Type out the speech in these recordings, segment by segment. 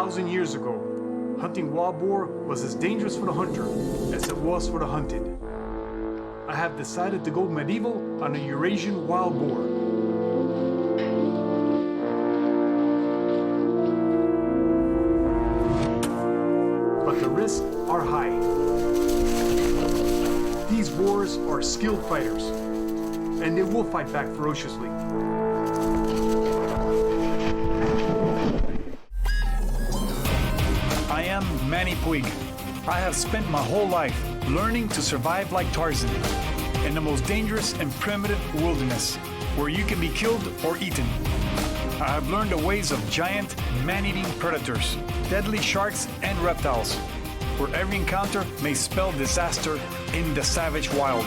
1,000 years ago, hunting wild boar was as dangerous for the hunter as it was for the hunted. I have decided to go medieval on a Eurasian wild boar. But the risks are high. These boars are skilled fighters, and they will fight back ferociously. I am Manny. I have spent my whole life learning to survive like Tarzan in the most dangerous and primitive wilderness, where you can be killed or eaten. I have learned the ways of giant, man-eating predators, deadly sharks and reptiles, where every encounter may spell disaster in the savage wild.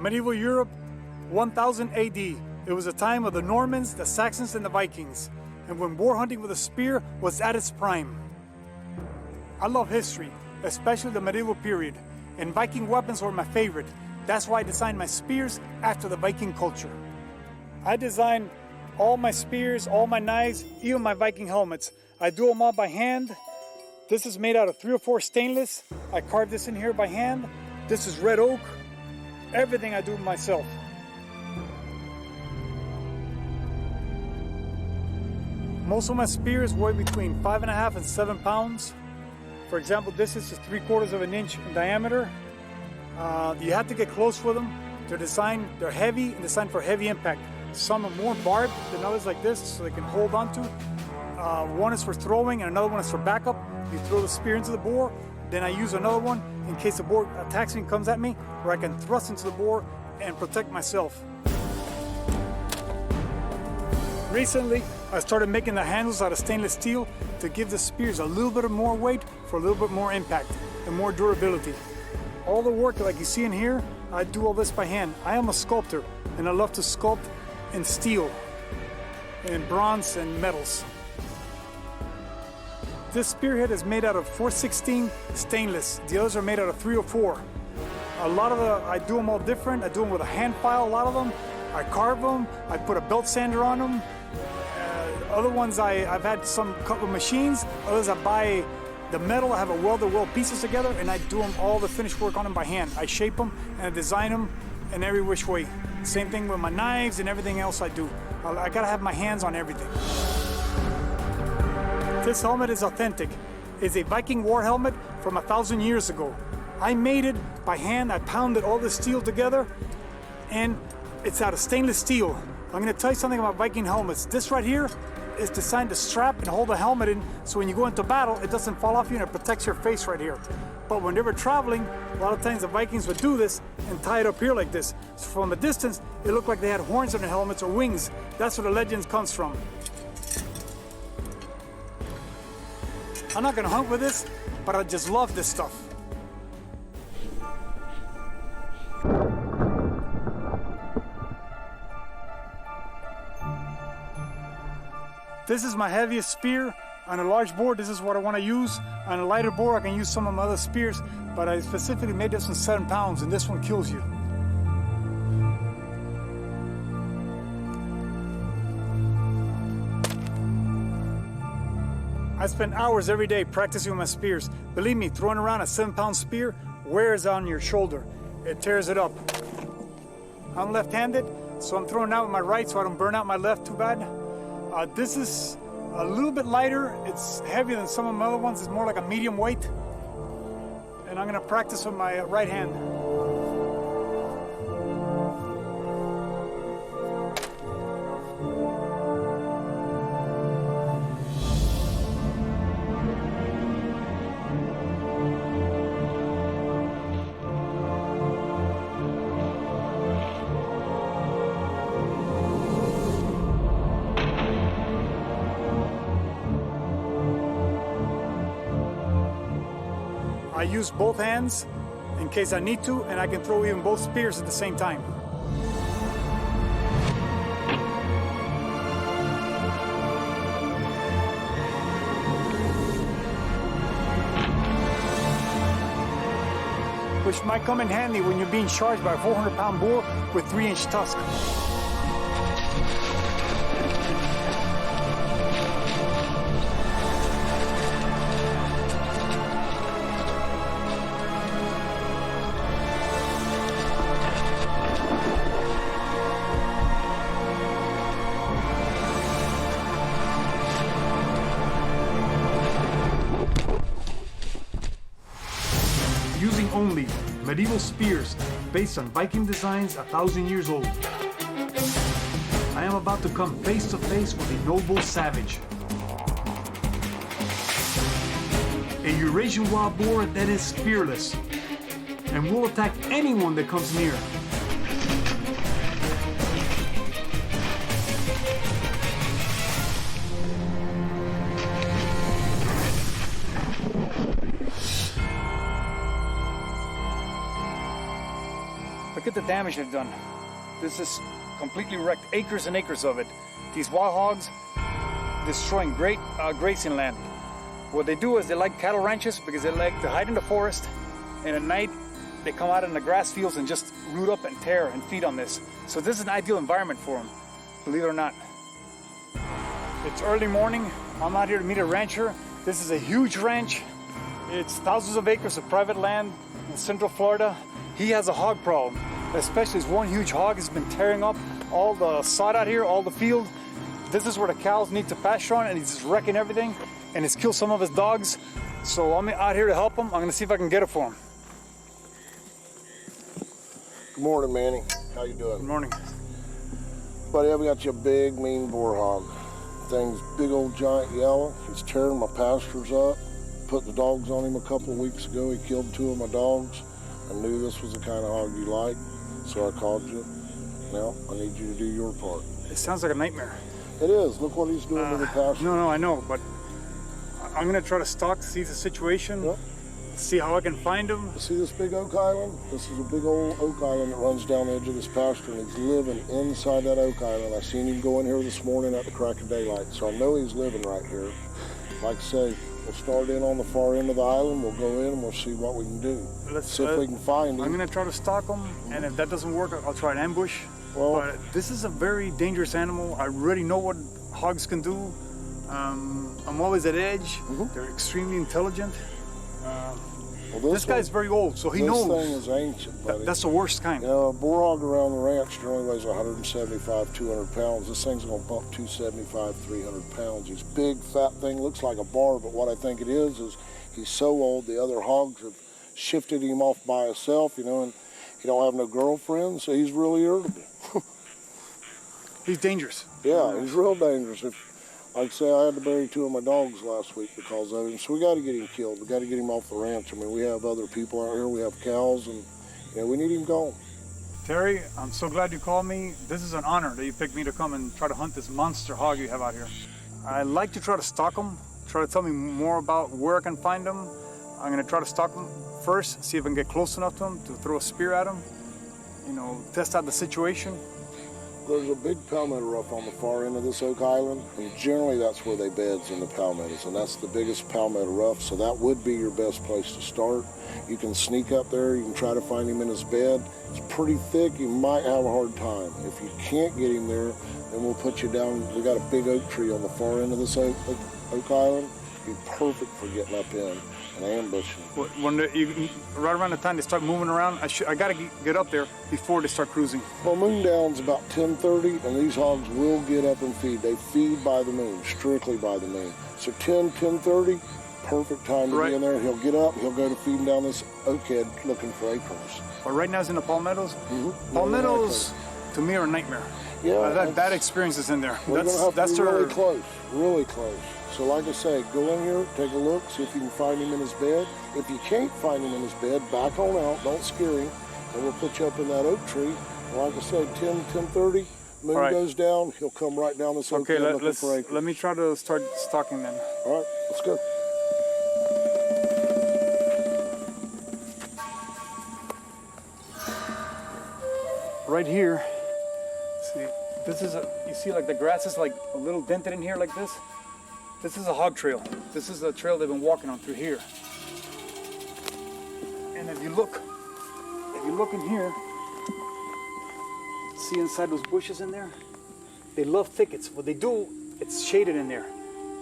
Medieval Europe, 1000 AD. It was a time of the Normans, the Saxons, and the Vikings, and when boar hunting with a spear was at its prime. I love history, especially the medieval period, and Viking weapons were my favorite. That's why I designed my spears after the Viking culture. I designed all my spears, all my knives, even my Viking helmets. I do them all by hand. This is made out of 304 stainless. I carved this in here by hand. This is red oak. Everything I do myself. Most of my spears weigh between 5.5 and 7 pounds. For example, this is just 3/4 of an inch in diameter. You have to get close with them. They're heavy and designed for heavy impact. Some are more barbed than others like this, so they can hold on to. One is for throwing and another one is for backup. You throw the spear into the boar, then I use another one in case the boar attacks me and comes at me, where I can thrust into the boar and protect myself. Recently, I started making the handles out of stainless steel to give the spears a little bit more weight for a little bit more impact and more durability. All the work like you see in here, I do all this by hand. I am a sculptor and I love to sculpt in steel and bronze and metals. This spearhead is made out of 416 stainless. The others are made out of 304. I do them all different. I do them with a hand file, a lot of them. I carve them. I put a belt sander on them. Other ones I've had some cut with machines. Others I buy the metal. I have a welder weld pieces together and I do them all the finished work on them by hand. I shape them and I design them in every which way. Same thing with my knives and everything else I do. I gotta have my hands on everything. This helmet is authentic. It's a Viking war helmet from 1,000 years ago. I made it by hand. I pounded all the steel together and it's out of stainless steel. I'm gonna tell you something about Viking helmets. This right here is designed to strap and hold the helmet in so when you go into battle, it doesn't fall off you and it protects your face right here. But when they were traveling, a lot of times the Vikings would do this and tie it up here like this. So from a distance, it looked like they had horns on their helmets or wings. That's where the legend comes from. I'm not gonna hunt with this, but I just love this stuff. This is my heaviest spear. On a large boar, this is what I want to use. On a lighter boar, I can use some of my other spears, but I specifically made this one 7 pounds, and this one kills you. I spend hours every day practicing with my spears. Believe me, throwing around a 7-pound spear wears on your shoulder. It tears it up. I'm left-handed, so I'm throwing out with my right so I don't burn out my left too bad. This is a little bit lighter. It's heavier than some of my other ones. It's more like a medium weight. And I'm gonna practice with my right hand. I use both hands in case I need to, and I can throw even both spears at the same time. Which might come in handy when you're being charged by a 400-pound boar with 3-inch tusk. Using only medieval spears based on Viking designs 1,000 years old, I am about to come face to face with a noble savage. A Eurasian wild boar that is fearless and will attack anyone that comes near. Look at the damage they've done. This is completely wrecked, acres and acres of it. These wild hogs destroying great grazing land. What they do is they like cattle ranches because they like to hide in the forest, and at night they come out in the grass fields and just root up and tear and feed on this. So this is an ideal environment for them, believe it or not. It's early morning. I'm out here to meet a rancher. This is a huge ranch. It's thousands of acres of private land in central Florida. He has a hog problem, especially this one huge hog has been tearing up all the sod out here, all the field. This is where the cows need to pasture on, and he's just wrecking everything, and it's killed some of his dogs. So I'm out here to help him. I'm gonna see if I can get it for him. Good morning, Manny. How you doing? Good morning. Buddy, I've got you a big, mean boar hog. Thing's big old giant yellow. He's tearing my pastures up. Put the dogs on him a couple of weeks ago. He killed 2 of my dogs. I knew this was the kind of hog you like, so I called you. Now, I need you to do your part. It sounds like a nightmare. It is. Look what he's doing to the pasture. No, I know, but I'm gonna try to stalk, see the situation, Yep. see how I can find him. See this big oak island? This is a big old oak island that runs down the edge of this pasture, and he's living inside that oak island. I seen him go in here this morning at the crack of daylight, so I know he's living right here. Like I say, we'll start in on the far end of the island, we'll go in and we'll see what we can do. See if we can find him. I'm gonna try to stalk him, and if that doesn't work, I'll try an ambush. Well, but this is a very dangerous animal. I already know what hogs can do. I'm always at edge. They're extremely intelligent. well, This guy's very old, so he knows. This thing is ancient, buddy. That's the worst kind. You know, a boar hog around the ranch generally weighs 175, 200 pounds. This thing's gonna bump 275, 300 pounds. He's big, fat thing, looks like a bar, but what I think it is he's so old, the other hogs have shifted him off by himself, you know, and he don't have no girlfriend, so he's really irritable. He's dangerous. Yeah, he's real dangerous. Like I say, I had to bury 2 of my dogs last week because of him, so we got to get him killed. We got to get him off the ranch. I mean, we have other people out here. We have cows, and you know, we need him gone. Terry, I'm so glad you called me. This is an honor that you picked me to come and try to hunt this monster hog you have out here. I like to try to stalk him, try to tell me more about where I can find him. I'm going to try to stalk him first, see if I can get close enough to him to throw a spear at him, you know, test out the situation. There's a big palmetto rough on the far end of this oak island, and generally that's where they beds in the palmettos, and that's the biggest palmetto rough, so that would be your best place to start. You can sneak up there, you can try to find him in his bed. It's pretty thick, you might have a hard time. If you can't get him there, then we'll put you down. We got a big oak tree on the far end of this oak island. It'd be perfect for getting up in and ambushing. When right around the time they start moving around, I got to get up there before they start cruising. Well, moon down's about 10:30, and these hogs will get up and feed. They feed by the moon, strictly by the moon. So 10:30, perfect time to be in there. He'll get up, he'll go to feeding down this oak head looking for acorns. But right now it's in the palmettos. Palmettos, to me, are a nightmare. Yeah, that experience is in there. We're gonna have to be really close, really close. So like I say, go in here, take a look, see if you can find him in his bed. If you can't find him in his bed, back on out, don't scare him, and we'll put you up in that oak tree. And like I said, 10:30, moon goes down, he'll come right down this oak tree looking for acorns. Let me try to start stalking then. All right, let's go. right here, see, this is you see like the grass is like a little dented in here like this. This is a hog trail. This is the trail they've been walking on through here. And if you look in here, see inside those bushes in there? They love thickets. What they do, it's shaded in there.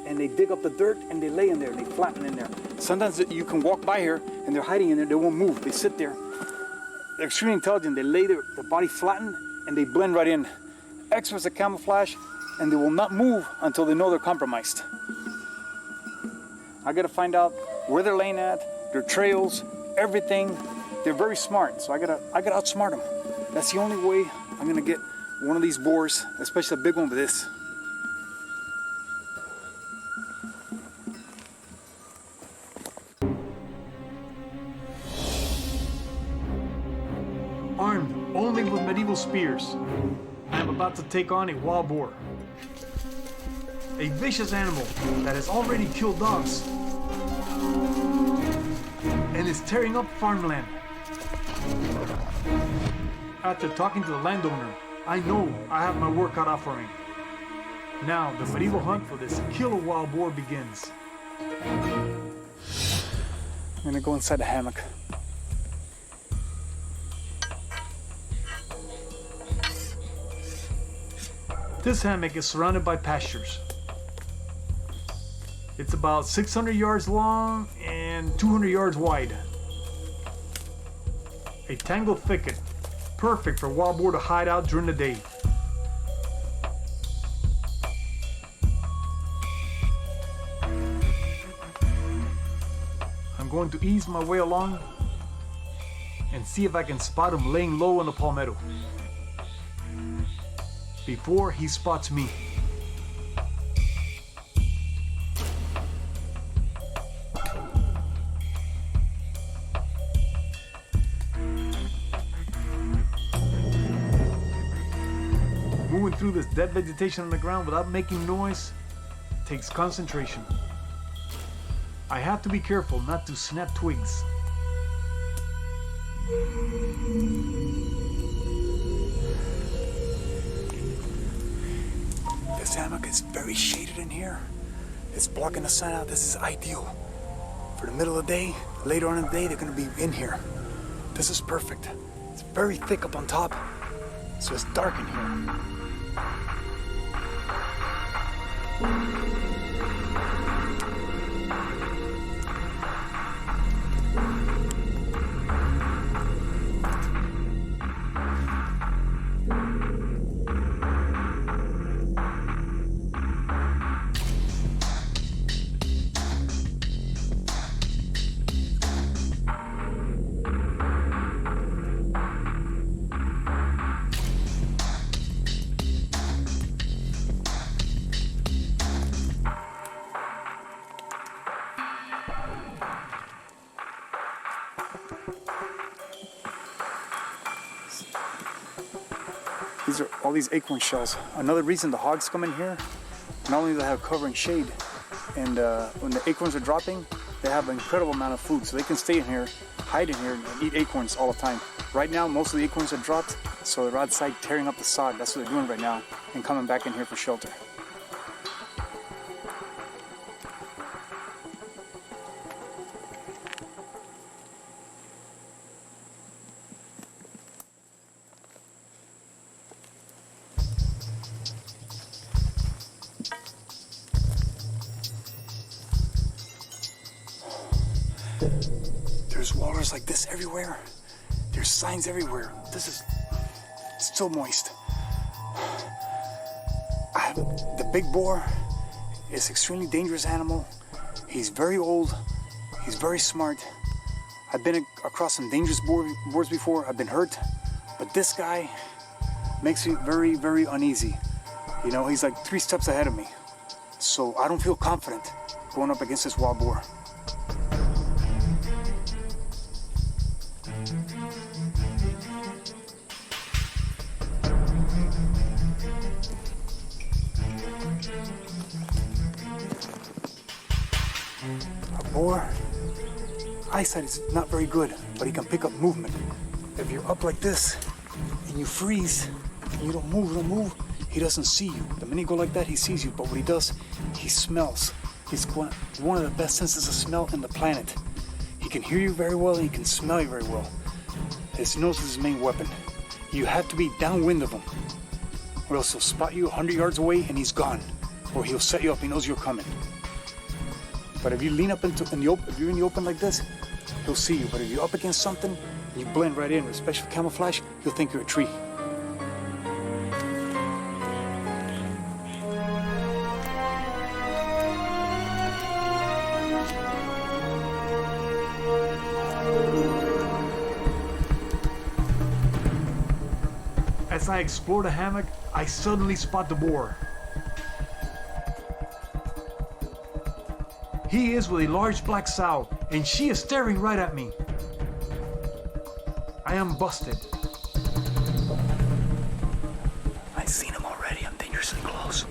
And they dig up the dirt and they lay in there, they flatten in there. Sometimes you can walk by here and they're hiding in there, they won't move, they sit there. They're extremely intelligent, they lay their body flattened and they blend right in. Experts at camouflage, and they will not move until they know they're compromised. I gotta find out where they're laying at, their trails, everything. They're very smart, so I gotta outsmart them. That's the only way I'm gonna get one of these boars, especially a big one with this. Armed only with medieval spears, I am about to take on a wild boar. A vicious animal that has already killed dogs and is tearing up farmland. After talking to the landowner, I know I have my work cut out for me. Now the medieval hunt for this killer wild boar begins. I'm gonna go inside the hammock. This hammock is surrounded by pastures. It's about 600 yards long and 200 yards wide. A tangled thicket, perfect for wild boar to hide out during the day. I'm going to ease my way along and see if I can spot him laying low on the palmetto before he spots me. Moving through this dead vegetation on the ground without making noise takes concentration. I have to be careful not to snap twigs. This hammock is very shaded in here. It's blocking the sun out. This is ideal. For the middle of the day, later on in the day, they're gonna be in here. This is perfect. It's very thick up on top, so it's dark in here. These are all these acorn shells. Another reason the hogs come in here, not only do they have cover and shade, and when the acorns are dropping, they have an incredible amount of food, so they can stay in here, hide in here, and eat acorns all the time. Right now, most of the acorns are dropped, so they're outside tearing up the sod. That's what they're doing right now, and coming back in here for shelter. There's waters like this everywhere. There's signs everywhere. This is still moist. The big boar is an extremely dangerous animal. He's very old. He's very smart. I've been across some dangerous boars before. I've been hurt. But this guy makes me very, very uneasy. You know, he's like 3 steps ahead of me. So I don't feel confident going up against this wild boar. Boar, eyesight is not very good, but he can pick up movement. If you're up like this, and you freeze, and you don't move, he doesn't see you. The minute you go like that, he sees you. But what he does, he smells. He's one of the best senses of smell in the planet. He can hear you very well, and he can smell you very well. His nose is his main weapon. You have to be downwind of him, or else he'll spot you 100 yards away and he's gone. Or he'll set you up, he knows you're coming. But if you lean up if you're in the open like this, he'll see you. But if you're up against something, you blend right in, especially camouflage, he'll think you're a tree. As I explore the hammock, I suddenly spot the boar. He is with a large black sow, and she is staring right at me. I am busted. I've seen him already. I'm dangerously close.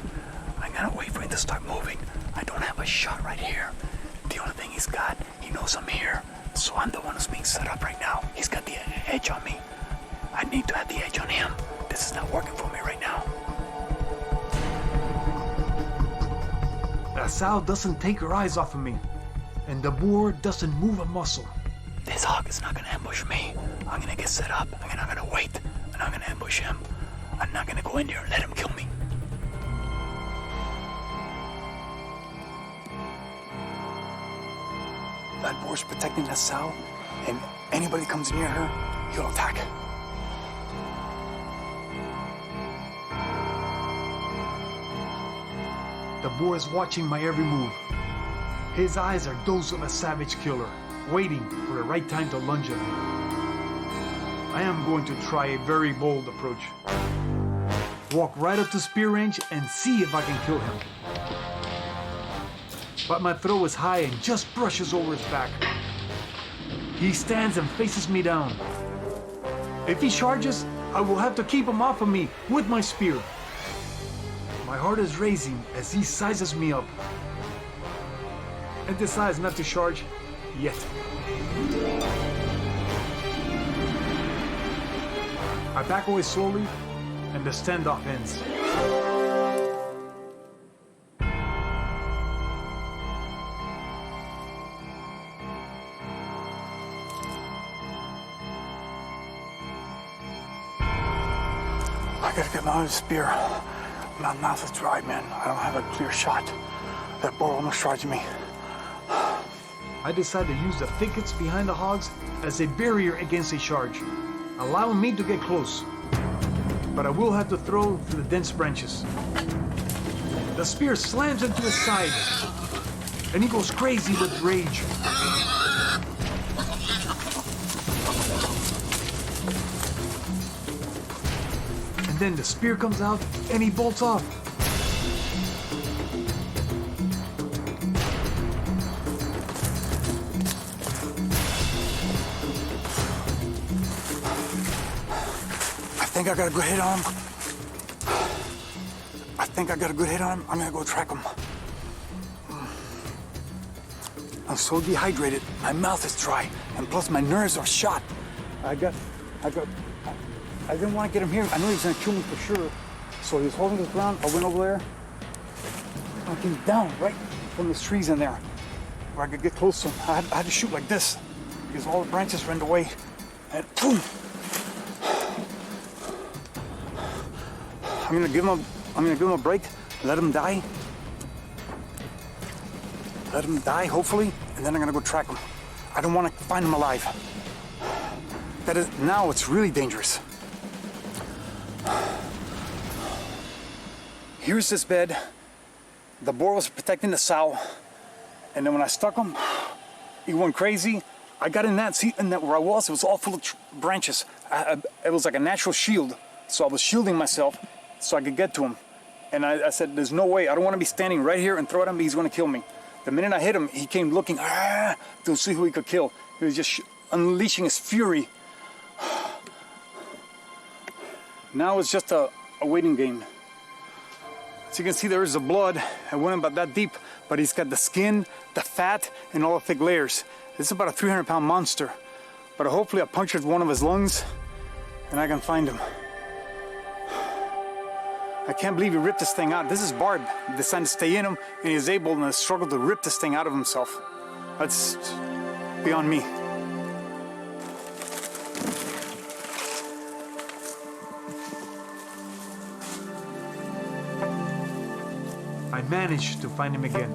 I gotta wait for him to start moving. I don't have a shot right here. The only thing he's got, he knows I'm here. So I'm the one who's being set up right now. He's got the edge on me. I need to have the edge on him. This is not working for me right now. The sow doesn't take her eyes off of me, and the boar doesn't move a muscle. This hog is not gonna ambush me. I'm gonna get set up, and I'm gonna wait, and I'm gonna ambush him. I'm not gonna go in there and let him kill me. That boar's protecting that sow, and anybody comes near her, he'll attack. The boar is watching my every move. His eyes are those of a savage killer, waiting for the right time to lunge at me. I am going to try a very bold approach. Walk right up to spear range and see if I can kill him. But my throw is high and just brushes over his back. He stands and faces me down. If he charges, I will have to keep him off of me with my spear. My heart is racing as he sizes me up and decides not to charge yet. I back away slowly and the standoff ends. I gotta get my other spear. My mouth is dry, man. I don't have a clear shot. That boar almost charged me. I decided to use the thickets behind the hogs as a barrier against a charge, allowing me to get close. But I will have to throw through the dense branches. The spear slams into his side, and he goes crazy with rage. And then the spear comes out and he bolts off. I think I got a good hit on him. I'm gonna go track him. I'm so dehydrated. My mouth is dry, and plus my nerves are shot. I didn't want to get him here. I knew he was going to kill me for sure. So he was holding his ground. I went over there. I came down right from the trees in there where I could get close to him. I had to shoot like this because all the branches ran away. And boom! I'm gonna give him a break. Let him die. Let him die, hopefully, and then I'm gonna go track him. I don't want to find him alive. Now it's really dangerous. Here's this bed. The boar was protecting the sow, and then when I stuck him, he went crazy. I got in that seat, and where I was, it was all full of branches. It was like a natural shield, so I was shielding myself so I could get to him. And I said, "There's no way. I don't want to be standing right here and throw at him. He's going to kill me." The minute I hit him, he came looking to see who he could kill. He was just unleashing his fury. Now it's just a waiting game. So you can see there is the blood. I went about that deep, but he's got the skin, the fat, and all the thick layers. This is about a 300-pound monster. But hopefully I punctured one of his lungs, and I can find him. I can't believe he ripped this thing out. This is Barb. He decided to stay in him, and he was able to struggle to rip this thing out of himself. That's beyond me. I managed to find him again.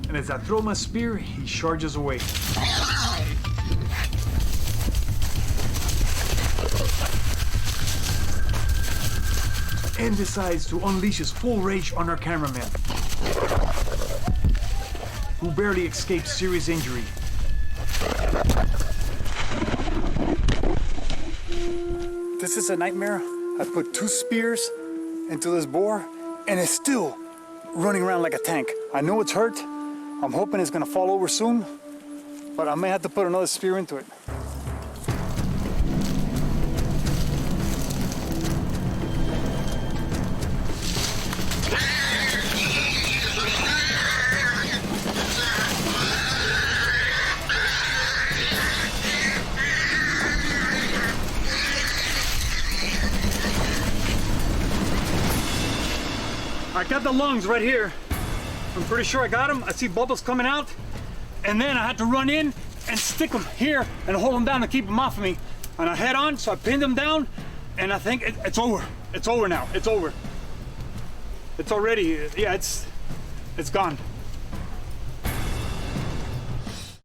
And as I throw my spear, he charges away. And decides to unleash his full rage on our cameraman, who barely escaped serious injury. This is a nightmare. I put 2 spears into this boar, and it's still running around like a tank. I know it's hurt. I'm hoping it's gonna fall over soon, but I may have to put another spear into it. I got the lungs right here. I'm pretty sure I got them. I see bubbles coming out. And then I had to run in and stick them here and hold them down to keep them off of me. And I head on, so I pinned them down, and I think it's over. It's over now. It's over. It's already, yeah, it's gone.